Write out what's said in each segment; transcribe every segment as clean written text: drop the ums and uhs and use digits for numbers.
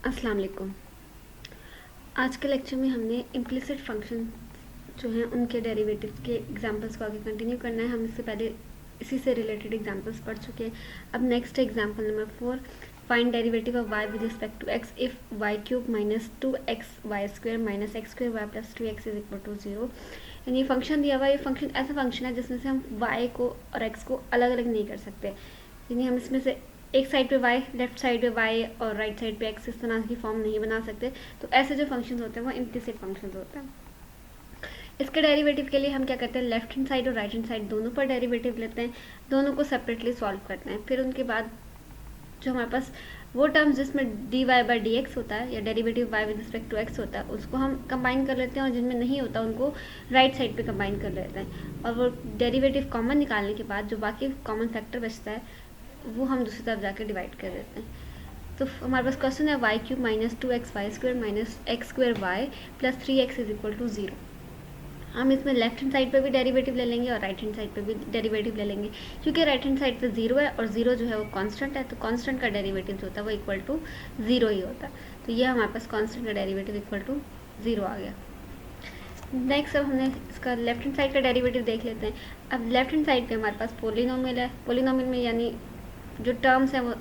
अस्सलाम वालेकुम। आज के लेक्चर में हमने इम्प्लिसिट फंक्शन जो हैं उनके डेरिवेटिव के एग्जांपल्स को आगे कंटिन्यू करना है। हम इससे पहले इसी से रिलेटेड एग्जांपल्स पढ़ चुके हैं। अब next example number 4, find derivative of y with respect to x if y cube minus 2xy square minus x square y plus 2x is equal to 0। यानी ये फंक्शन दिया हुआ, ये फंक्शन ऐसा फंक्शन है जिसमें से हम y को और x को अलग अलग नहीं कर सकते। यानी हम इसमें से एक साइड पे y, लेफ्ट साइड पे y और राइट साइड पे x इस तरह की फॉर्म नहीं बना सकते। तो ऐसे जो फंक्शंस होते हैं वो इम्प्लिसिट फंक्शंस होते हैं। इसके डेरिवेटिव के लिए हम क्या करते हैं, लेफ्ट हैंड साइड और राइट हैंड साइड दोनों पर डेरिवेटिव लेते हैं, दोनों को सेपरेटली सॉल्व करते हैं। फिर उनके बाद जो हमारे पास वो टर्म्स जिसमें dy बाई डी एक्स होता है या derivative y with respect to x होता है उसको हम कंबाइन कर लेते हैं, और जिनमें नहीं होता उनको राइट साइड पे कंबाइन कर लेते हैं। और वो डेरिवेटिव कॉमन निकालने के बाद जो बाकी कॉमन फैक्टर बचता है वो हम दूसरी तरफ जाकर डिवाइड कर देते हैं। तो हमारे पास क्वेश्चन है y cube minus 2xy square minus x square y plus 3x is equal to 0। हम इसमें लेफ्ट हैंड साइड पे भी डेरिवेटिव ले लेंगे और राइट हैंड साइड पे भी डेरिवेटिव ले लेंगे, क्योंकि राइट हैंड साइड पे 0 है और 0 जो है वो कांस्टेंट है, तो कांस्टेंट का डेरिवेटिव जो होता है वो इक्वल टू 0 ही होता है। तो ये हमारे पास कांस्टेंट का डेरिवेटिव इक्वल टू 0 आ गया। नेक्स्ट अब हमने इसका लेफ्ट हैंड साइड का डेरिवेटिव देख लेते हैं। अब लेफ्ट हैंड साइड पे हमारे पास पोलिनोमियल है। पोलिनोमियल में यानी जो टर्म्स हैं वो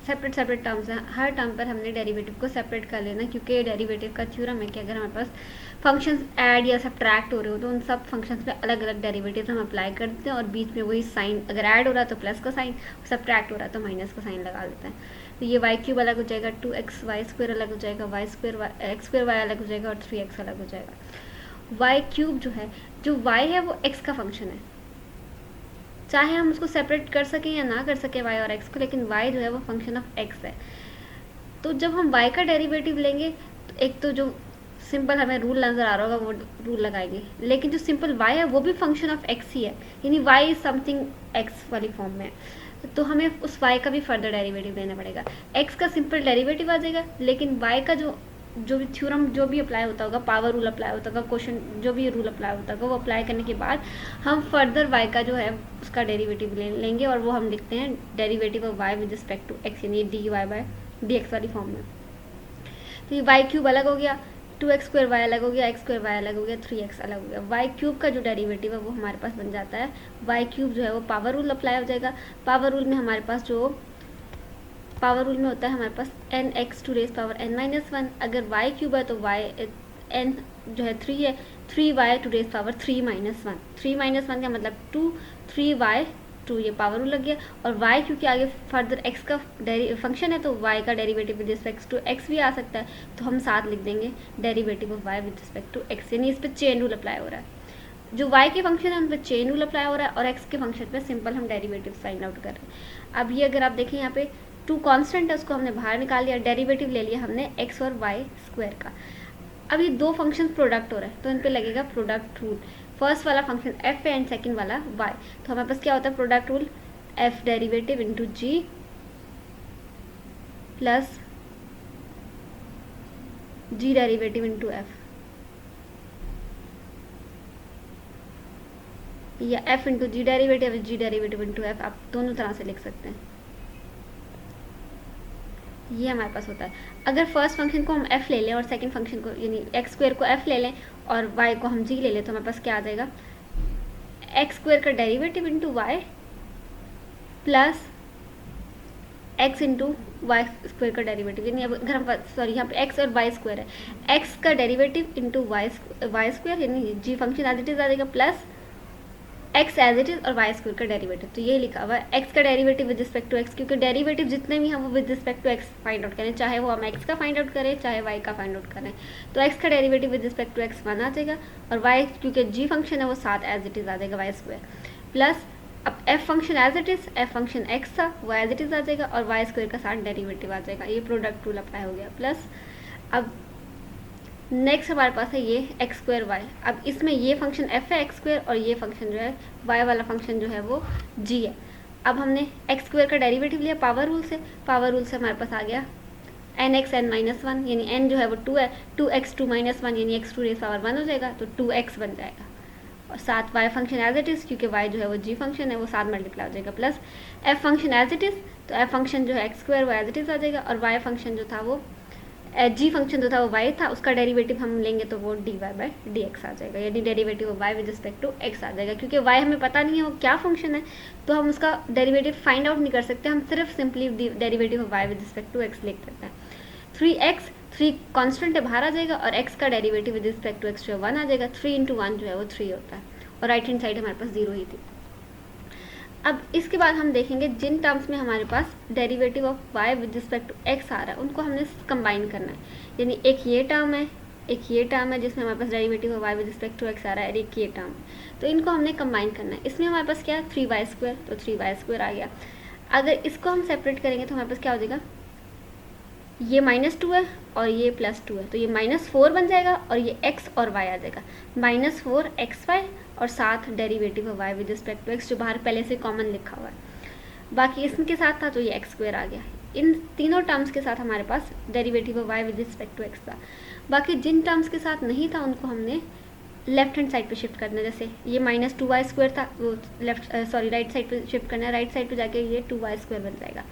सेपरेट टर्म्स हैं, हर टर्म पर हमने डेरिवेटिव को सेपरेट कर लेना, क्योंकि डेरिवेटिव का थ्योरम है कि अगर हमारे पास फंक्शंस ऐड या सब्ट्रैक्ट हो रहे हो तो उन सब फंक्शंस पे अलग अलग डेरिवेटिव हम अप्लाई करते हैं, और बीच में वही साइन, अगर ऐड हो रहा है तो प्लस का साइन, सब्ट्रैक्ट हो रहा है तो माइनस का साइन लगा देते हैं। तो ये वाई क्यूब अलग हो जाएगा, 2xy स्क्वायर अलग हो जाएगा, y square x square y अलग हो जाएगा और 3x अलग हो जाएगा। वाई क्यूब जो है, जो वाई है वो एक्स का फंक्शन है, चाहे हम उसको सेपरेट कर सकें या ना कर सकें y और x को, लेकिन y जो है वो फंक्शन ऑफ x है। तो जब हम y का डेरिवेटिव लेंगे तो एक तो जो सिंपल हमें रूल नज़र आ रहा होगा वो रूल लगाएंगे, लेकिन जो सिंपल y है वो भी फंक्शन ऑफ x ही है, यानी y इज समथिंग x वाली फॉर्म में। तो हमें उस y का भी फर्दर डेरिवेटिव लेना पड़ेगा। x का सिंपल डेरिवेटिव आ जाएगा, लेकिन y का जो भी थ्योरम जो भी अप्लाई होता होगा, पावर रूल अप्लाई होता होगा, क्वेश्चन जो भी रूल अप्लाई होता होगा वो अप्लाई करने के बाद हम फर्दर y का जो है उसका डेरिवेटिव लेंगे, और वो हम लिखते हैं derivative of y with respect to x, यानी dy बाई डी एक्स वाली फॉर्म में। तो ये y क्यूब अलग हो गया, 2x स्क्वायर वाई अलग हो गया, एक्स स्क्वायर वाई अलग हो गया, 3x अलग हो गया। वाई क्यूब का जो डेरिवेटिव है वो हमारे पास बन जाता है, वाई क्यूब जो है वो पावर रूल अप्लाई हो जाएगा। पावर रूल में हमारे पास जो पावर रूल में होता है हमारे पास n x to raise power n minus 1, अगर वाई क्यूब है तो वाई एन जो है 3 है, 3y to raise power 3 minus 1, 3 minus 1 का मतलब 2, 3y 2, ये पावर रूल लग गया। और y क्योंकि आगे फर्दर x का फंक्शन है तो y का derivative with respect to x भी आ सकता है, तो हम साथ लिख देंगे derivative of y with respect to x, यानी इस पर चेन रूल अप्लाई हो रहा है। जो y के फंक्शन है उन पर चेन रूल अप्लाई हो रहा है, और x के फंक्शन पे सिंपल हम डेरिवेटिव फाइंड आउट कर रहे हैं। अब ये अगर आप देखें यहाँ पे 2 कांस्टेंट है, उसको हमने बाहर निकाल लिया, डेरिवेटिव ले लिया हमने x और y स्क्वायर का। अब ये दो फंक्शन प्रोडक्ट हो रहा है तो इन पे लगेगा प्रोडक्ट रूल। फर्स्ट वाला फंक्शन f है एंड सेकंड वाला y, तो हमारे पास क्या होता है product rule, f derivative into g plus g derivative into f, या f इंटू जी derivative, g derivative into f, आप दोनों तरह से लिख सकते हैं। ये हमारे पास होता है। अगर फर्स्ट फंक्शन को हम f ले लें और सेकंड फंक्शन को यानी एक्स स्क्वायर को f ले लें और y को हम g ले लें, तो हमारे पास क्या आ जाएगा, एक्स स्क्वायर का derivative into y plus x into y square का डेरिवेटिव, यानी अगर हम सॉरी यहाँ पे x और y स्क्वायर है, x का डेरिवेटिव इंटू वाई स्क्वायर यानी g function as it is आ जाएगा, plus x as it is और y स्क्वायर का डेरिवेटिव। तो ये लिखा हुआ है x का derivative with respect to x, क्योंकि डेरिवेटिव जितने भी हम वो with respect to x find out करें, चाहे वो हम x का फाइंड आउट करें चाहे y का फाइंड आउट करें, तो x का derivative with respect to x 1 आ जाएगा, और y क्योंकि g फंक्शन है वो साथ एज इट इज आ जाएगा y स्क्वायर, प्लस अब f function as it is, f function x था वो एज इट इज आ जाएगा, और y स्क्वायर का साथ डेरिवेटिव आ जाएगा। ये प्रोडक्ट रूल अप्लाई हो गया। प्लस अब नेक्स्ट हमारे पास है ये एक्स स्क्वायर वाई। अब इसमें ये फंक्शन f है एक्स स्क्वायर, और ये फंक्शन जो है y वाला फंक्शन जो है वो g है। अब हमने एक्स स्क्वायर का डेरिवेटिव लिया पावर रूल से, पावर रूल से हमारे पास आ गया एन एक्स एन माइनस 1, यानी n जो है वो 2 है, 2x 2 माइनस 1 यानी x 2 रेस पावर 1 हो जाएगा, तो 2x बन जाएगा, और साथ y function as it is, क्योंकि y जो है वो g फंक्शन है वो साथ मल्टीप्लाई हो जाएगा, plus f function as it is, तो f फंक्शन जो है एक्स स्क्वायर वो एज इट इज़ आ जाएगा, और y फंक्शन जो था वो जी फंक्शन जो था वो y था, उसका डेरिवेटिव हम लेंगे तो वो dy बाय dx आ जाएगा, यानी derivative of y with respect to x आ जाएगा। क्योंकि y हमें पता नहीं है वो क्या फंक्शन है, तो हम उसका डेरिवेटिव फाइंड आउट नहीं कर सकते, हम सिर्फ simply derivative of y with respect to x लिख देते हैं। 3x 3 कॉन्स्टेंट है, बाहर आ जाएगा, और x का derivative with respect to x जो है 1 आ जाएगा। 3 इंटू 1 जो है वो 3 होता है, और राइट हैंड साइड हमारे पास 0 ही थी। अब इसके बाद हम देखेंगे जिन टर्म्स में हमारे पास derivative of y with respect to x आ रहा है उनको हमने कंबाइन करना है। यानी एक ये टर्म है, एक ये टर्म है जिसमें हमारे पास derivative of y with respect to x आ रहा है, और एक ये टर्म, तो इनको हमने कंबाइन करना है। इसमें हमारे पास क्या है 3y², तो 3y² आ गया। अगर इसको हम सेपरेट करेंगे तो हमारे पास क्या हो जाएगा, ये -2 है और ये +2 है, तो ये -4 बन जाएगा, और ये x और y आ जाएगा, -4xy और साथ derivative of y with respect to x जो बाहर पहले से कॉमन लिखा हुआ है। बाकी इसके साथ था तो ये x² आ गया। इन तीनों टर्म्स के साथ हमारे पास derivative of y with respect to x था। बाकी जिन टर्म्स के साथ नहीं था उनको हमने लेफ्ट हैंड साइड पे शिफ्ट करना है। जैसे ये -2y² था, वो राइट साइड पे शिफ्ट करना है, राइट साइड पे जाके ये 2y² बन जाएगा।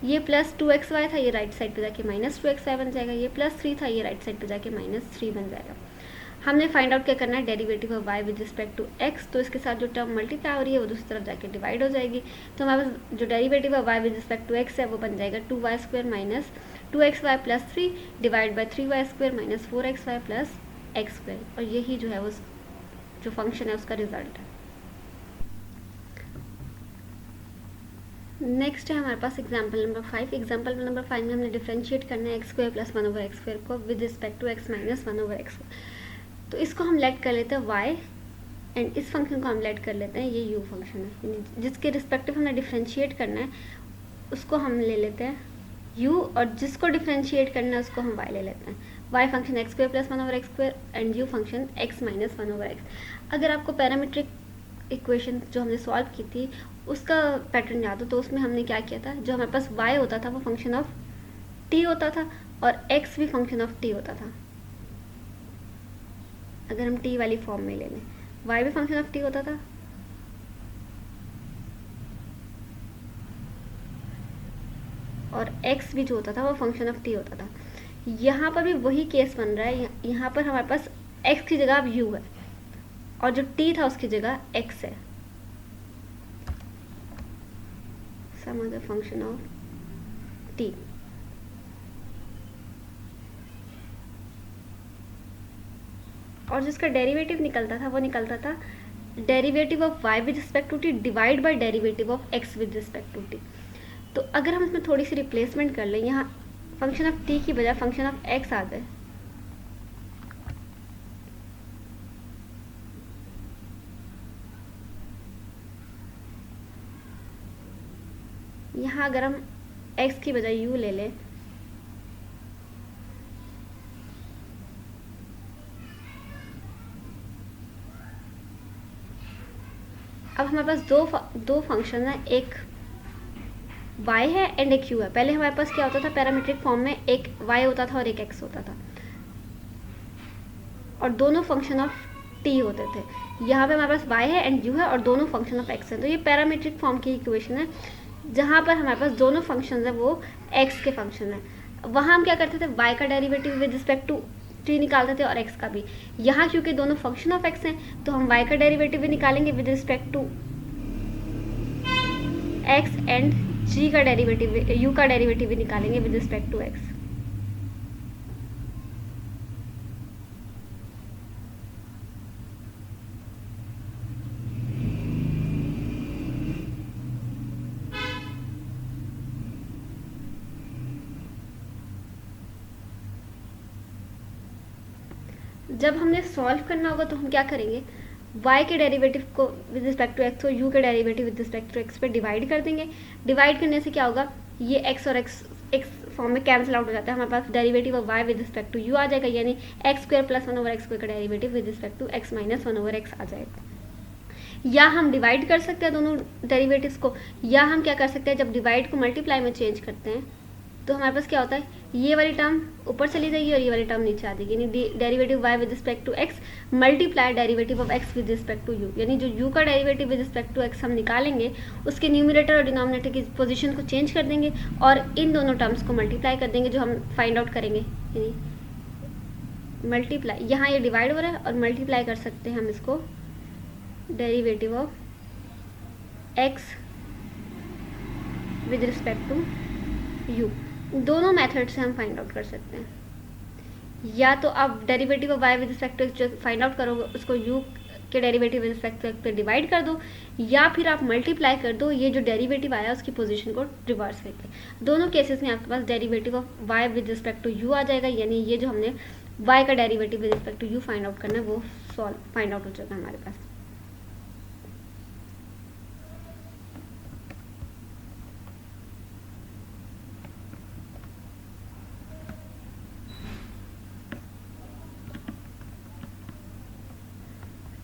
ये +2xy था, ये राइट साइड पे जाके -2xy बन जाएगा। ये +3 था, ये राइट साइड पे जाके -3 बन जाएगा। हमने फाइंड आउट क्या करना है, derivative of y with respect to x, तो इसके साथ जो टर्म मल्टीप्लाई हो रही है वो दूसरी तरफ जाके डिवाइड हो जाएगी। तो हमारे पास जो derivative of y with respect to x है वो बन जाएगा 2y² minus 2xy + 3 divide by 3y² minus 4xy + x², और यही जो है वो जो फंक्शन है उसका रिजल्ट है। नेक्स्ट है हमारे पास एग्जाम्पल नंबर 5। एग्जाम्पल नंबर 5 में हमने डिफरेंशिएट करना है x² + 1/x² को with respect to x minus 1/x। तो इसको हम लेट कर लेते हैं y, एंड इस फंक्शन को हम लेट कर लेते हैं, ये u फंक्शन है, जिसके रिस्पेक्टिव हमने डिफरेंशिएट करना है उसको हम ले लेते हैं u, और जिसको डिफरेंशिएट करना है उसको हम y ले लेते हैं। y function x² + 1/x² and u function x minus 1/x। अगर आपको पैरामीट्रिक इक्वेशन जो हमने सॉल्व की थी उसका पैटर्न याद हो तो उसमें हमने क्या किया था, जो हमारे पास y होता था वो फंक्शन ऑफ t होता था, और x भी फंक्शन ऑफ t होता था। अगर हम t वाली फॉर्म में ले लें, y भी फंक्शन ऑफ t होता था, और x भी जो होता था वो फंक्शन ऑफ t होता था। यहाँ पर भी वही केस बन रहा है, यहाँ पर हमारे पास x की जगह अब u है, और जो t था उसकी जगह x है। Some other function of t, और जिसका डेरिवेटिव निकलता था वो निकलता था derivative of y with respect to t divide by derivative of x with respect to t। तो अगर हम इसमें थोड़ी सी रिप्लेसमेंट कर लें, यहाँ फंक्शन ऑफ t की बजाय फंक्शन ऑफ x आ जाए, यहाँ अगर हम x की बजाय u ले लें, अब हमारे पास दो फंक्शन है, एक y है एंड एक u है। पहले हमारे पास क्या होता था, पैरामीट्रिक फॉर्म में एक y होता था और एक x होता था, और दोनों फंक्शन ऑफ t होते थे। यहाँ पे हमारे पास y है एंड u है और दोनों फंक्शन ऑफ x है, तो ये पैरामीट्रिक फॉर्म की इक्वेशन है जहाँ पर हमारे पास दोनों फंक्शन है वो x के फंक्शन है। वहाँ हम क्या करते थे, y का derivative with respect to t निकालते थे और x का भी। यहाँ क्योंकि दोनों फंक्शन ऑफ x हैं तो हम y का डेरिवेटिव भी निकालेंगे with respect to x, and g का डेरिवेटिव u का डेरिवेटिव भी निकालेंगे विद रिस्पेक्ट टू x। जब हमने सॉल्व करना होगा तो हम क्या करेंगे, y के डेरिवेटिव को विद रिस्पेक्ट टू x और u के derivative with respect to x पे डिवाइड कर देंगे। डिवाइड करने से क्या होगा, ये x और x फॉर्म में कैंसिल आउट हो जाता है, हमारे पास derivative of y with respect to u आ जाएगा, यानी x² + 1/x² का derivative with respect to x minus 1/x आ जाएगा। या हम डिवाइड कर सकते हैं दोनों डेरिवेटिव्स को, या हम क्या कर सकते हैं, जब डिवाइड को मल्टीप्लाई में चेंज करते हैं तो हमारे पास क्या होता है, ये वाली टर्म ऊपर चली जाएगी और ये वाली टर्म नीचे आ जाएगी, यानी derivative y with respect to x multiply derivative of x with respect to u, यानी जो u का derivative with respect to x हम निकालेंगे उसके न्यूमरेटर और डिनोमिनेटर की पोजीशन को चेंज कर देंगे और इन दोनों टर्म्स को मल्टीप्लाई कर देंगे जो हम फाइंड आउट करेंगे, यानी मल्टीप्लाई, यहाँ ये डिवाइड हो रहा है और मल्टीप्लाई कर सकते हैं हम इसको derivative of x with respect to u। दोनों मेथड से हम फाइंड आउट कर सकते हैं, या तो आप derivative of y with respect to x जो फाइंड आउट करोगे उसको u के derivative with respect to x पे डिवाइड कर दो, या फिर आप मल्टीप्लाई कर दो ये जो डेरिवेटिव आया उसकी पोजीशन को रिवर्स करके। दोनों केसेस में आपके पास derivative of y with respect to u आ जाएगा, यानी ये जो हमने y का derivative with respect to u find out करना है वो फाइंड आउट हो जाएगा हमारे पास।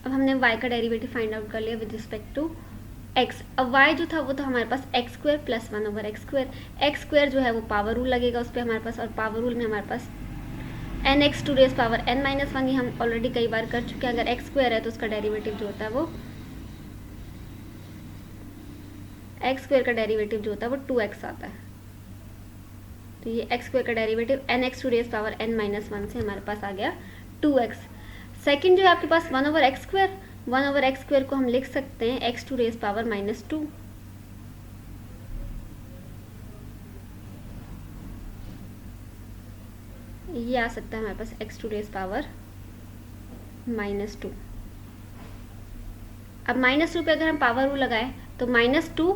अब हमने y का डेरिवेटिव फाइंड आउट कर लिया विद रिस्पेक्ट टू x। अब y जो था वो था हमारे पास x square plus 1 over x square. X square जो है वो पावर रूल लगेगा उस पर हमारे पास, और पावर रूल में हमारे पास nx to raise power n minus 1, ये हम ऑलरेडी कई बार कर चुके हैं। अगर x स्क्वायर है तो उसका डेरिवेटिव जो होता है वो x स्क्वायर का डेरिवेटिव जो होता है वो 2x आता है, तो ये x स्क्वायर का derivative nx to raise power n minus 1 से हमारे पास आ गया 2x। सेकेंड जो है आपके पास 1 over x square, 1 over x square को हम लिख सकते हैं x to raise power minus 2, ये आ सकता है हमारे पास x to raise power minus 2। अब माइनस 2 पे अगर हम पावर रूल लगाएं तो minus 2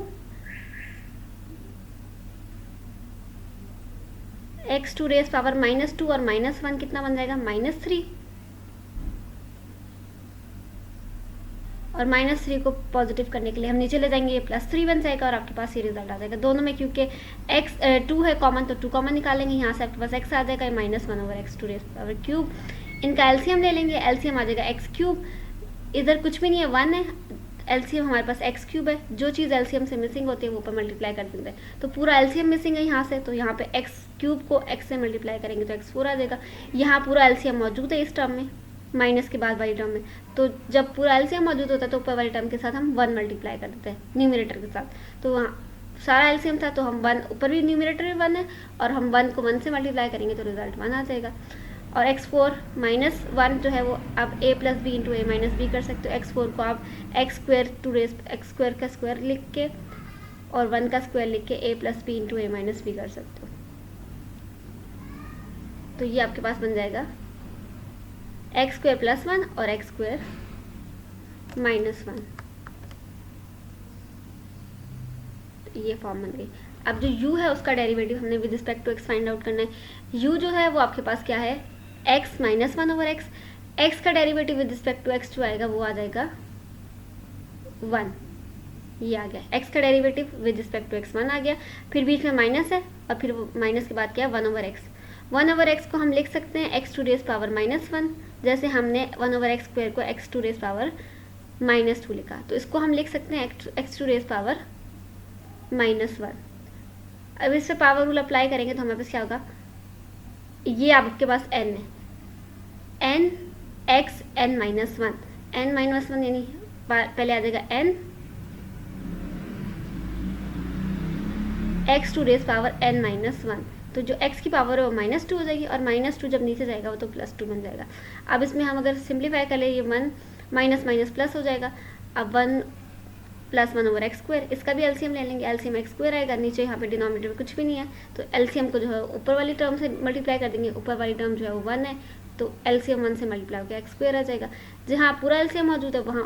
x to raise power minus 2 और माइनस 1 कितना बन जाएगा, माइनस 3, और माइनस 3 को पॉजिटिव करने के लिए हम नीचे ले जाएंगे, ये प्लस 3 बन जाएगा और आपके पास ये रिजल्ट आ जाएगा। दोनों में क्योंकि x 2 है कॉमन तो 2 कॉमन निकालेंगे, यहाँ से आपके पास x आ जाएगा minus 1 over x to raise power cube. इनका एलसीएम ले लेंगे, एलसीएम आ जाएगा एक्स क्यूब, इधर कुछ भी नहीं है 1 है, एलसीएम हमारे पास एक्स क्यूब है, जो चीज़ एलसीएम से मिसिंग होती है वो ऊपर मल्टीप्लाई कर देते हैं, तो पूरा एलसीएम मिसिंग है यहाँ से, तो यहाँ पे एक्स क्यूब को एक्स से मल्टीप्लाई करेंगे तो x4 आ जाएगा। यहाँ पूरा एलसीएम मौजूद है इस टर्म में, माइनस के बाद वाली टर्म में, तो जब पूरा एलसीएम मौजूद होता है तो ऊपर वाली टर्म के साथ हम 1 मल्टीप्लाई कर देते हैं न्यूमरेटर के साथ, तो वहाँ सारा एलसीएम था तो हम 1 ऊपर भी न्यूमरेटर भी 1 है और हम 1 को 1 से मल्टीप्लाई करेंगे तो रिजल्ट 1 आ जाएगा। और x4 माइनस 1 जो है वो आप a plus B into A minus B कर सकते हो। x4 को आप x square to raise x square का स्क्वायर लिख के और 1 का स्क्वायर लिख के a plus B into A minus B कर सकते हो, तो ये आपके पास बन जाएगा एक्स स्क्वायर प्लस 1 और एक्स स्क्वायर माइनस 1, ये फॉर्म बन गई। अब जो u है उसका डेरिवेटिव हमने with respect to x find out करना है। u जो है वो आपके पास क्या है, x minus 1 over x, x का derivative with respect to x जो आएगा वो आ जाएगा 1, ये आ गया। x का derivative with respect to x 1 आ गया, फिर बीच में माइनस है और फिर माइनस के बाद क्या है 1 ओवर एक्स। 1 ओवर एक्स को हम लिख सकते हैं x to raise power minus 1, जैसे हमने 1 ओवर एक्स स्क्वायर को x to raise power minus 2 लिखा, तो इसको हम लिख सकते हैं x to raise power minus 1। अब इस पे पावर रूल अप्लाई करेंगे तो हमारे पास क्या होगा, ये आपके पास n है, n x n minus 1, n minus 1 यानी पहले आ जाएगा n x to raise power n minus 1, तो जो x की पावर है वो माइनस 2 हो जाएगी और माइनस 2 जब नीचे जाएगा वो तो प्लस 2 बन जाएगा। अब इसमें हम अगर सिंप्लीफाई कर ले, ये 1 माइनस माइनस प्लस हो जाएगा। अब 1 प्लस 1 ओवर एक्स स्क्वायर, इसका भी एलसीएम ले लेंगे, एलसीएम एक्स स्क्वायर आएगा, नीचे यहाँ पे डिनोमिनेटर में कुछ भी नहीं है तो एलसीएम को जो है ऊपर वाली टर्म से मल्टीप्लाई कर देंगे, ऊपर वाली टर्म जो है वो 1 है तो एलसीएम 1 से मल्टीप्लाई होकर एक्स स्क्वायर आ जाएगा। जहाँ पूरा एलसीएम मौजूद है वहाँ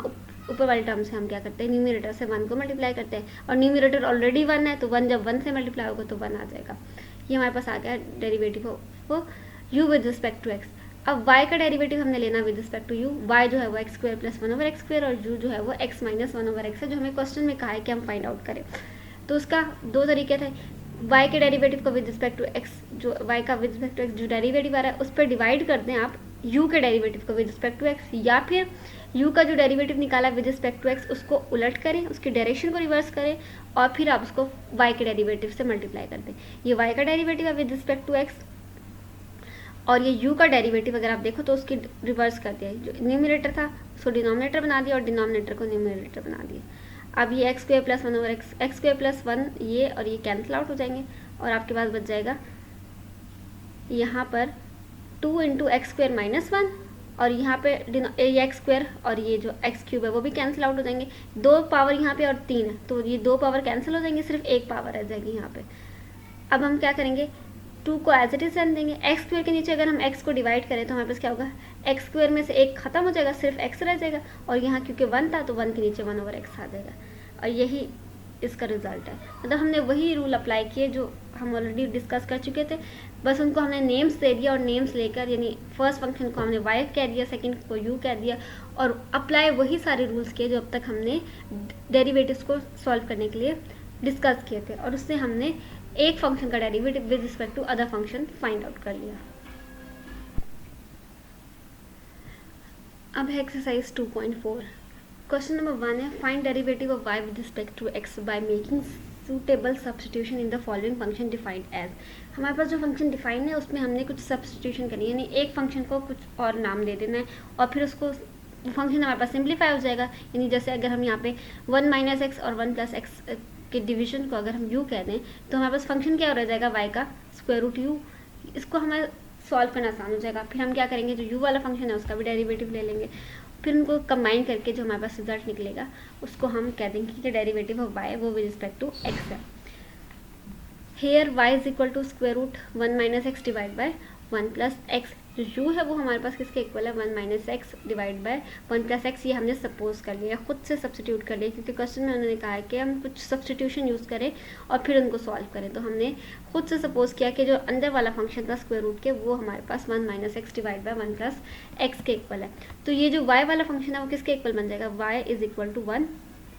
ऊपर वाली टर्म से हम क्या करते हैं, न्यूमरेटर से 1 को मल्टीप्लाई करते हैं और न्यूमरेटर ऑलरेडी 1 है तो 1 जब 1 से मल्टीप्लाई होगा तो 1 आ जाएगा। ये हमारे पास आ गया derivative of u with respect to x। अब y का डेरिवेटिव हमने लेना with respect to u, y जो है वो x square plus 1 over x square और u जो है वो x माइनस 1 ओवर एक्स है, जो हमें क्वेश्चन में कहा है कि हम फाइंड आउट करें। तो उसका दो तरीके थे, y के डेरिवेटिव को विद रिस्पेक्ट टू x, जो y का विद रिस्पेक्ट टू x जो डेरिवेटिव आ रहा है उस पर डिवाइड कर दें आप u के डेरिवेटिव को विद रिस्पेक्ट टू x, या फिर u का जो डेरिवेटिव निकाला विद रिस्पेक्ट टू x उसको उलट करें, उसकी डायरेक्शन को रिवर्स करें और फिर आप उसको y के डेरिवेटिव से मल्टीप्लाई कर दें। ये y का डेरिवेटिव है विद रिस्पेक्ट टू x और ये u का डेरिवेटिव अगर आप देखो तो उसकी रिवर्स कर दिया, जो न्यूमरेटर था उसको डिनोमिनेटर बना दिया और डिनोमिनेटर को न्यूमरेटर बना दिया। अब ये x square plus one over x square plus one ये और ये कैंसिल आउट हो जाएंगे और आपके पास बच जाएगा यहाँ पर 2 into x square minus one और यहाँ पे ये एक्स स्क्वायर और ये जो एक्स क्यूब है वो भी कैंसिल आउट हो जाएंगे। 2 पावर यहाँ पे और 3 है तो ये 2 पावर कैंसिल हो जाएंगे, सिर्फ 1 पावर रह जाएगी यहाँ पे। अब हम क्या करेंगे, 2 को एज इट इज रहने देंगे। एक्स स्क्वायर के नीचे अगर हम x को डिवाइड करें तो हमारे पास क्या होगा, एक्स स्क्वायर में से 1 खत्म हो जाएगा, सिर्फ x रह जाएगा और यहाँ क्योंकि 1 था तो 1 के नीचे 1 ओवर x आ जाएगा और यही इसका रिजल्ट है। मतलब हमने वही रूल अप्लाई किए जो हम ऑलरेडी डिस्कस कर चुके थे, बस उनको हमने नेम्स दे दिया और नेम्स लेकर यानी फर्स्ट फंक्शन को हमने y कह दिया, सेकंड को u कह दिया और अप्लाई वही सारे रूल्स किए जो अब तक हमने डेरिवेटिव्स को सॉल्व करने के लिए डिस्कस किए थे और उससे हमने एक फंक्शन का derivative with respect to other function find out कर लिया। अब है एक्सरसाइज 2.4। क्वेश्चन नंबर 1 है find derivative of y with respect to x by making suitable substitution in the following function defined as. हमारे पास जो फंक्शन डिफाइन है उसमें हमने कुछ सब्सटीट्यूशन करनी है, यानी एक फंक्शन को कुछ और नाम दे देना है और फिर उसको फंक्शन हमारे पास सिंप्लीफाई हो जाएगा। यानी जैसे अगर हम यहाँ पे 1 माइनस एक्स और 1 प्लस एक्स के डिवीजन को अगर हम u कह दें तो हमारे पास फंक्शन क्या रह जाएगा, y का स्क्वायर रूट u। इसको हमें सॉल्व करना आसान हो जाएगा। फिर हम क्या करेंगे, जो u वाला फंक्शन है उसका भी डेरिवेटिव ले लेंगे, फिर उनको कंबाइन करके जो हमारे पास रिजल्ट निकलेगा उसको हम कह देंगे कि डेरिवेटिव ऑफ y वो विद रिस्पेक्ट टू x है। Here y is equal to square root 1 minus x divide by 1 plus x. जो u है वो हमारे पास किसके इक्वल है, 1 minus x divide by 1 plus x. ये हमने सपोज कर लिया, खुद से सब्सटीट्यूट कर लिया क्योंकि क्वेश्चन में उन्होंने कहा है कि हम कुछ सब्सटीट्यूशन यूज़ करें और फिर उनको सॉल्व करें। तो हमने खुद से सपोज किया कि जो अंदर वाला फंक्शन था स्क्वायर रूट के वो हमारे पास 1 minus x divide by 1 plus x के इक्वल है। तो ये जो y वाला फंक्शन है वो किसके इक्वल बन जाएगा, y is equal to 1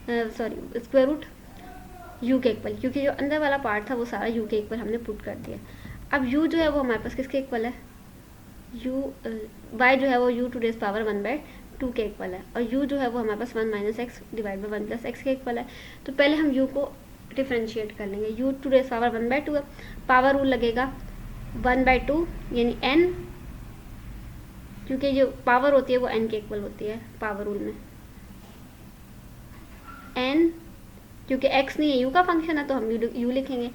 square root u के इक्वल, क्योंकि जो अंदर वाला पार्ट था वो सारा u के इक्वल हमने पुट कर दिया। अब u जो है वो हमारे पास किसके इक्वल है, y जो है वो u टू रेस पावर 1/2 के इक्वल है और u जो है वो हमारे पास 1 minus x divide by 1 plus x के इक्वल है। तो पहले हम u को डिफ्रेंशिएट कर लेंगे, u टू रेस पावर 1/2 है, पावर रूल लगेगा 1/2 यानी n, क्योंकि जो पावर होती है वो n के इक्वल होती है पावर रूल में। n क्योंकि x नहीं है u का फंक्शन है तो हम u लिखेंगे,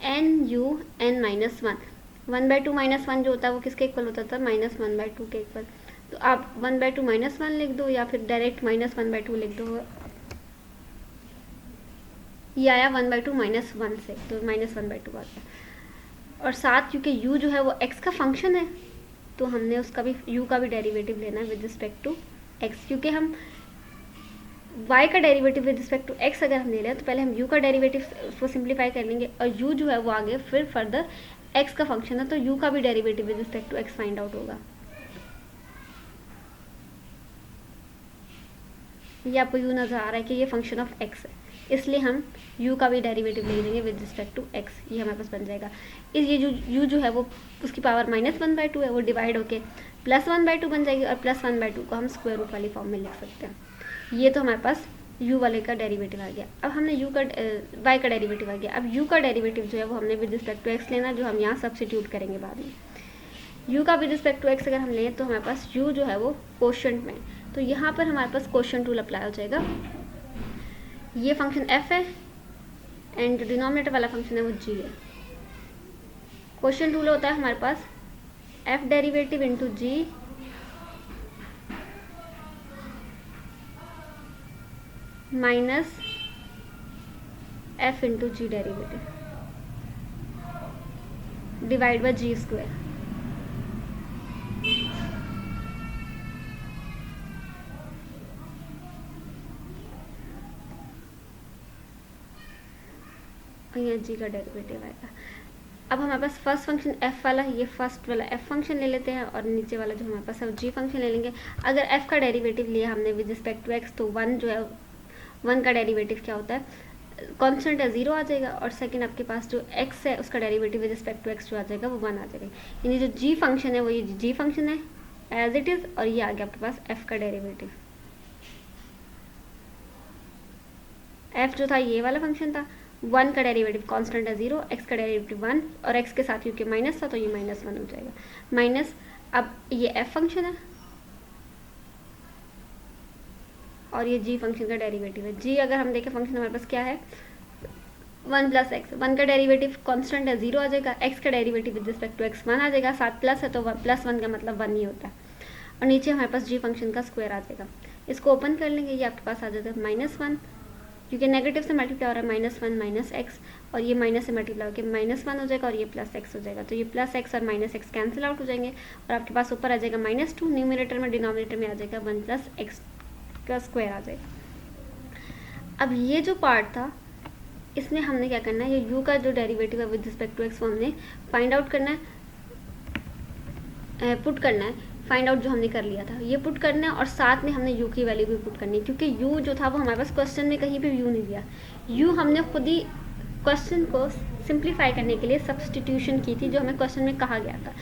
n u n minus 1/2 minus 1 जो होता है वो किसके इक्वल होता था, -1/2 के इक्वल। तो आप 1/2 माइनस 1 लिख दो या फिर डायरेक्ट -1/2 लिख दो, ये आया 1/2 माइनस 1 से तो -1/2 आता है। और साथ क्योंकि u जो है वो x का फंक्शन है तो हमने उसका भी u का भी डेरिवेटिव लेना है विद रिस्पेक्ट टू x, क्योंकि हम y का derivative with respect to x अगर हम ले लें तो पहले हम u का डेरिवेटिव को सिंप्लीफाई कर लेंगे और u जो है वो आगे फिर फर्दर x का फंक्शन है तो u का भी derivative with respect to x find out होगा। ये आपको u नज़र आ रहा है कि ये फंक्शन ऑफ x है, इसलिए हम u का भी डेरिवेटिव ले लेंगे विद रिस्पेक्ट टू x। ये हमारे पास बन जाएगा इस ये जो u जो है वो उसकी पावर -1/2 है वो डिवाइड होके +1/2 बन जाएगी और +1/2 को हम स्क्वायर रूट वाली फॉर्म में लिख सकते हैं। ये तो हमारे पास u वाले का डेरिवेटिव आ गया। अब हमने y का डेरिवेटिव आ गया। अब u का डेरिवेटिव जो है वो हमने विद रिस्पेक्ट टू x लेना, जो हम यहाँ सब्स्टिट्यूट करेंगे बाद में। u का विद रिस्पेक्ट टू x अगर हम लें तो हमारे पास u जो है वो कोशेंट में, तो यहाँ पर हमारे पास कोशेंट रूल अप्लाई हो जाएगा। ये फंक्शन f है एंड डिनोमिनेटर वाला फंक्शन है वो g है। कोशेंट रूल होता है हमारे पास f derivative into g minus f into ji derivative divide by G square. और यहाँ जी का डेरिवेटिव आएगा। अब हमारे पास फर्स्ट फंक्शन f वाला, ये फर्स्ट वाला f फंक्शन ले लेते हैं और नीचे वाला जो हमारे पास है g फंक्शन ले लेंगे। अगर f का डेरिवेटिव लिया हमने विद रिस्पेक्ट टू x तो 1 जो है 1 का डेरिवेटिव क्या होता है, कांस्टेंट है 0 आ जाएगा और सेकंड आपके पास जो x है उसका derivative with respect to x जो आ जाएगा वो 1 आ जाएगा। यानी जो g फंक्शन है वो ये g फंक्शन है एज इट इज़ और ये आ गया आपके पास f का डेरिवेटिव। एफ जो था ये वाला फंक्शन था, 1 का डेरिवेटिव कांस्टेंट है 0, x का डेरिवेटिव 1 और x के साथ क्योंकि माइनस था तो ये -1 हो जाएगा। माइनस, अब ये f फंक्शन है और ये g फंक्शन का डेरिवेटिव है। g अगर हम देखें फंक्शन हमारे पास क्या है, 1 प्लस एक्स, 1 का डेरिवेटिव कांस्टेंट है 0 आ जाएगा, x का derivative with respect to x 1 आ जाएगा, साथ प्लस है तो +1 का मतलब 1 ही होता है, और नीचे हमारे पास g फंक्शन का स्क्वायर आ जाएगा। इसको ओपन कर लेंगे, ये आपके पास आ जाएगा -1, क्योंकि नेगेटिव से मल्टीप्लाई हो रहा है, -1 माइनस एक्स, और ये माइनस से मल्टीप्लाई होकर -1 हो जाएगा और ये +x हो जाएगा, तो ये +x और -x कैंसिल आउट हो जाएंगे और आपके पास ऊपर आ जाएगा -2, न्यूमरेटर में डिनोमिनेटर में आ जाएगा 1 + x का स्क्वायर आ जाएगा। अब ये जो पार्ट था इसमें हमने क्या करना है, ये u का जो डेरिवेटिव है विद रिस्पेक्ट टू x वो हमने फाइंड आउट करना है, पुट करना है, फाइंड आउट जो हमने कर लिया था ये पुट करना है, और साथ में हमने u की वैल्यू भी पुट करनी है, क्योंकि u जो था वो हमारे पास क्वेश्चन में कहीं पे u नहीं दिया, u हमने खुद ही क्वेश्चन को सिंप्लीफाई करने के लिए सब्सटीट्यूशन की थी जो हमें क्वेश्चन में कहा गया था,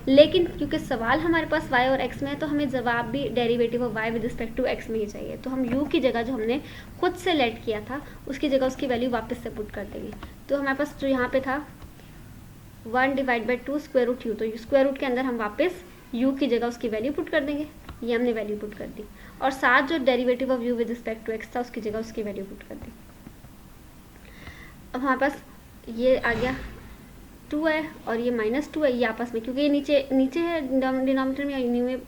लेकिन क्योंकि सवाल हमारे पास y और x में है तो हमें जवाब भी derivative of y with respect to x में ही चाहिए, तो हम u की जगह जो हमने खुद से लेट किया था उसकी जगह उसकी वैल्यू वापस से पुट कर देंगे। तो हमारे पास जो यहाँ पे था 1/2 स्क्वायर रूट u, तो स्क्वायर रूट के अंदर हम वापस u की जगह उसकी वैल्यू पुट कर देंगे, ये हमने वैल्यू पुट कर दी, और साथ जो derivative of u with respect to x था उसकी जगह उसकी वैल्यू पुट कर दी। अब हमारे पास ये आ गया 2 है और ये -2 है, ये आपस में क्योंकि ये नीचे है डिनोमिनेटर में या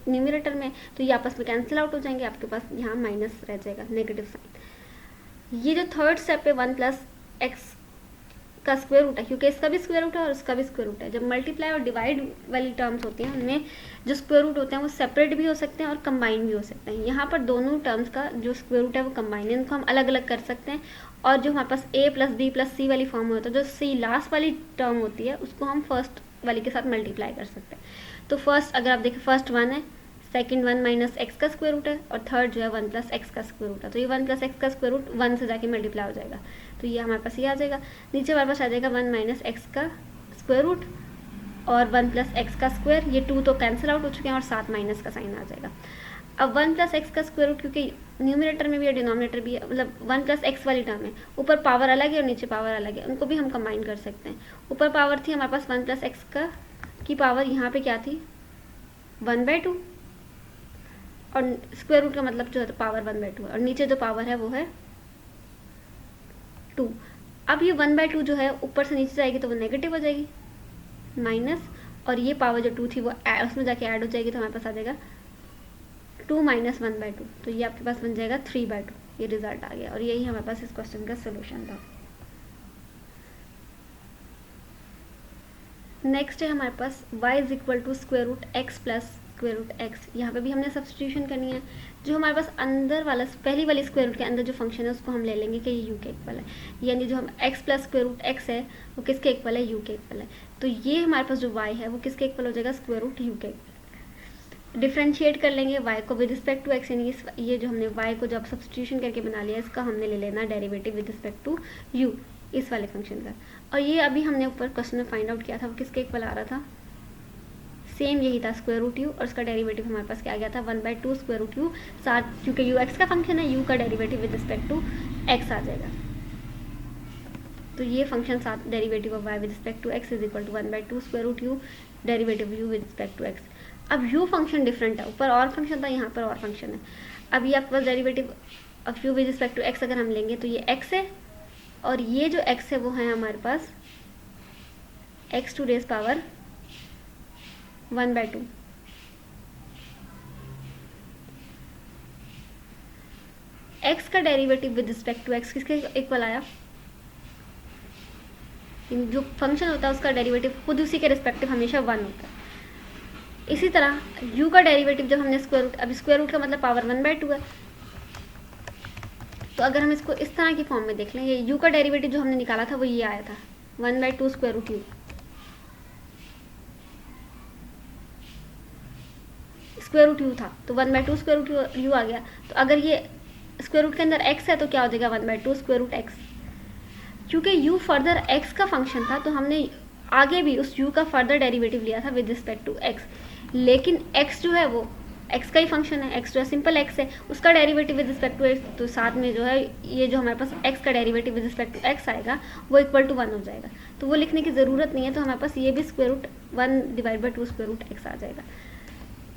न्यूमरेटर में, तो ये आपस में कैंसिल आउट हो जाएंगे, आपके पास यहाँ माइनस रह जाएगा, नेगेटिव साइन। ये जो थर्ड स्टेप है 1 + x का स्क्वायर रूट है, क्योंकि इसका भी स्क्वायर रूट है और इसका भी स्क्वायर रूट है। जब मल्टीप्लाई और डिवाइड वाली टर्म्स होती हैं उनमें जो स्क्वायर रूट होते हैं वो सेपरेट भी हो सकते हैं और कंबाइन भी हो सकते हैं। यहाँ पर दोनों टर्म्स का जो स्क्वायर रूट है वो कंबाइन है, इनको हम अलग अलग कर सकते हैं, और जो हमारे पास a + b + c वाली फॉर्म में होता है, जो c लास्ट वाली टर्म होती है उसको हम फर्स्ट वाली के साथ मल्टीप्लाई कर सकते हैं। तो फर्स्ट अगर आप देखें, फर्स्ट 1 है, सेकंड 1 - x का स्क्वायर रूट है, और थर्ड जो है 1 + x का स्क्वायर रूट है, तो ये 1 + x का स्क्वायर रूट 1 से जाके मल्टीप्लाई हो जाएगा, तो ये हमारे पास ये आ जाएगा। नीचे हमारे पास आ जाएगा 1 - x का स्क्वायर रूट और 1 + x का स्क्वायर, ये 2 तो कैंसिल आउट हो चुके हैं और साथ माइनस का साइन आ जाएगा। अब 1 + x का स्क्वायर रूट, क्योंकि न्यूमरेटर में भी है डिनोमिनेटर भी है, मतलब 1 + x वाली टर्म है, ऊपर पावर अलग है और नीचे पावर अलग है, उनको भी हम कंबाइन कर सकते हैं। ऊपर पावर थी हमारे पास 1 + x का की पावर यहाँ पे क्या थी 1/2, और स्क्वायर रूट का मतलब जो है पावर 1/2 है, और नीचे जो पावर है वो है 2। अब ये 1/2 जो है ऊपर से नीचे जाएगी तो वो नेगेटिव हो जाएगी, माइनस, और ये पावर जो 2 थी वो उसमें जाके ऐड हो जाएगी, तो हमारे पास आ जाएगा 2 - 1/2, तो ये आपके पास बन जाएगा 3/2। ये रिजल्ट आ गया और यही हमारे पास इस क्वेश्चन का सोल्यूशन था। नेक्स्ट है हमारे पास y = √x + √x। यहाँ पे भी हमने सब्स्टिट्यूशन करनी है। जो हमारे पास अंदर वाला पहली वाली स्क्वायर रूट के अंदर जो फंक्शन है उसको हम ले लेंगे कि ये u के इक्वल है, यानी जो हम x + √x है वो किसके इक्वल है, u के इक्वल है। तो ये हमारे पास जो y है वो किसके इक्वल हो जाएगा, √u के इक्वल। डिफ्रेंशिएट कर लेंगे y को विद रिस्पेक्ट टू x, यानी ये जो हमने y को जब सब्स्टिट्यूशन करके बना लिया इसका हमने ले लेना derivative with respect to u, इस वाले फंक्शन का। और ये अभी हमने ऊपर क्वेश्चन में फाइंड आउट किया था वो किसके इक्वल आ रहा था, सेम यही था √u, और उसका डेरिवेटिव हमारे पास क्या आ गया था 1/2 √u, साथ क्योंकि u x का फंक्शन है u का derivative with respect to x आ जाएगा। तो ये फंक्शन साथ derivative of y with respect to x = 1/2 √u derivative u with respect to x। अब u फंक्शन डिफरेंट है, ऊपर और फंक्शन था यहाँ पर और फंक्शन है। अब ये आपके पास derivative of u with respect to x अगर हम लेंगे तो ये x है, और ये जो x है वो है हमारे पास x⁴ 1/2। x का derivative with respect to x किसके इक्वल आया, जो फंक्शन होता है उसका डेरिवेटिव खुद उसी के रिस्पेक्टिव हमेशा 1 होता है। इसी तरह u का डेरिवेटिव जब हमने स्क्वायर रूट, अब स्क्वायर रूट का मतलब पावर 1/2 है, तो अगर हम इसको इस तरह की फॉर्म में देख लें, ये u का डेरिवेटिव जो हमने निकाला था वो ये आया था 1/2 √u, स्क्वायर रूट u था तो 1/2 स्क्वायर रूट u आ गया। तो अगर ये स्क्वायर रूट के अंदर x है तो क्या हो जाएगा 1/2 स्क्वायर रूट x। क्योंकि u फर्दर x का फंक्शन था तो हमने आगे भी उस u का फर्दर डेरिवेटिव लिया था विद रिस्पेक्ट टू x, लेकिन x जो है वो एक्स का ही फंक्शन है, एक्स जो है सिंपल एक्स है, उसका derivative with respect to x, तो साथ में जो है ये जो हमारे पास एक्स का derivative with respect to x आएगा वो इक्वल टू 1 हो जाएगा, तो वो लिखने की ज़रूरत नहीं है, तो हमारे पास ये भी square root 1 divide by 2 square root x आ जाएगा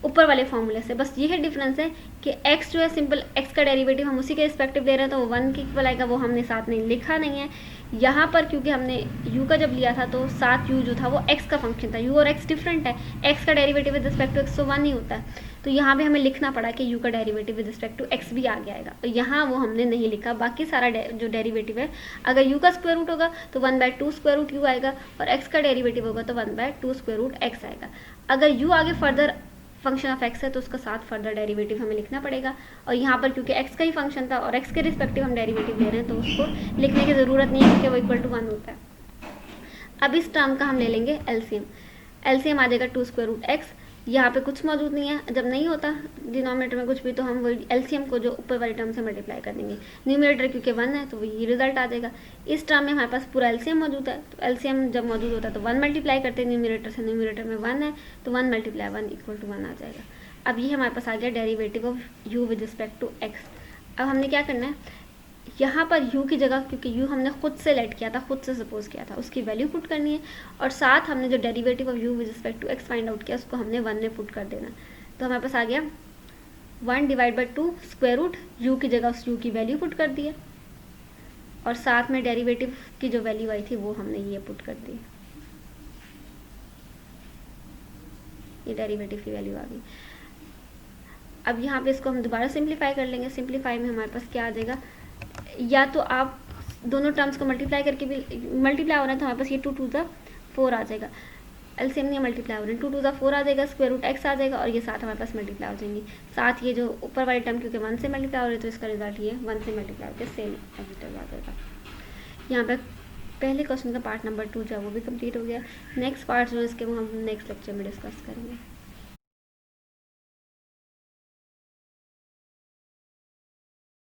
ऊपर वाले फॉर्मूले से। बस ये है डिफरेंस है कि x जो है सिंपल x का डेरिवेटिव हम उसी के रिस्पेक्टिव ले रहे हैं, तो वो 1 के इक्वल आएगा, वो हमने साथ में लिखा नहीं है यहाँ पर, क्योंकि हमने u का जब लिया था तो साथ u जो था वो x का फंक्शन था, u और x डिफरेंट है, x का derivative with respect to x तो 1 ही होता है, तो यहाँ पे हमें लिखना पड़ा कि u का derivative with respect to x भी आगे आएगा, तो यहाँ वो हमने नहीं लिखा। बाकी सारा जो डेरिवेटिव है, अगर u का स्क्वायर रूट होगा तो 1/2 स्क्वायर रूट u आएगा, और x का डेरिवेटिव होगा तो 1/2 स्क्वायर रूट x आएगा। अगर u आगे फर्दर फंक्शन ऑफ x है तो उसका साथ फर्दर डेरिवेटिव हमें लिखना पड़ेगा, और यहाँ पर क्योंकि x का ही फंक्शन था और x के रिस्पेक्टिव हम डेरिवेटिव ले रहे हैं तो उसको लिखने की ज़रूरत नहीं है, क्योंकि वो इक्वल टू 1 होता है। अब इस टर्म का हम ले लेंगे एलसीएम। एलसीएम आ जाएगा 2 स्क्वायर रूट एक्स, यहाँ पे कुछ मौजूद नहीं है, जब नहीं होता डिनोमिनेटर में कुछ भी तो हम वही एलसीएम को जो ऊपर वाली टर्म से मल्टीप्लाई कर देंगे, न्यूमरेटर क्योंकि 1 है तो ये रिजल्ट आ जाएगा। इस टर्म में हमारे पास पूरा एलसीएम मौजूद है, तो एलसीएम जब मौजूद होता है तो 1 मल्टीप्लाई करते हैं न्यूमरेटर से, न्यूमरेटर में 1 है तो 1 मल्टीप्लाई 1 इक्वल टू 1 आ जाएगा। अब ये हमारे पास आ गया derivative of u with respect to x। अब हमने क्या करना है, यहाँ पर u की जगह, क्योंकि u हमने खुद से लेट किया था, खुद से सपोज किया था, उसकी वैल्यू पुट करनी है, और साथ हमने जो derivative of u with respect to x find out किया उसको हमने 1 में पुट कर देना। तो हमारे पास आ गया 1 divide by 2 square root, u की जगह उस u की वैल्यू पुट कर दी है, और साथ में डेरिवेटिव की जो वैल्यू आई थी वो हमने ये पुट कर दी, ये डेरिवेटिव की वैल्यू आ गई। अब यहाँ पे इसको हम दोबारा सिंप्लीफाई कर लेंगे। सिंप्लीफाई में हमारे पास क्या आ जाएगा, या तो आप दोनों टर्म्स को मल्टीप्लाई करके भी, मल्टीप्लाई हो रहा है तो हमारे पास ये 2 टू ज़ा 4 आ जाएगा, एलसीएम नहीं मल्टीप्लाई हो रहे हैं, 2 टू ज़ा 4 आ जाएगा, स्क्वायर रूट एक्स आ जाएगा, और ये साथ हमारे पास मल्टीप्लाई हो जाएंगी। साथ ये जो ऊपर वाली टर्म क्योंकि 1 से मल्टीप्लाई हो रही है तो इसका रिजल्ट ये 1 से मल्टीप्लाई होकर सेम एग्जिट आ जाएगा। यहाँ पर पहले क्वेश्चन का पार्ट नंबर 2 जो है वो भी कंप्लीट हो गया। नेक्स्ट पार्ट जो है इसके वो हम नेक्स्ट लेक्चर में डिस्कस करेंगे।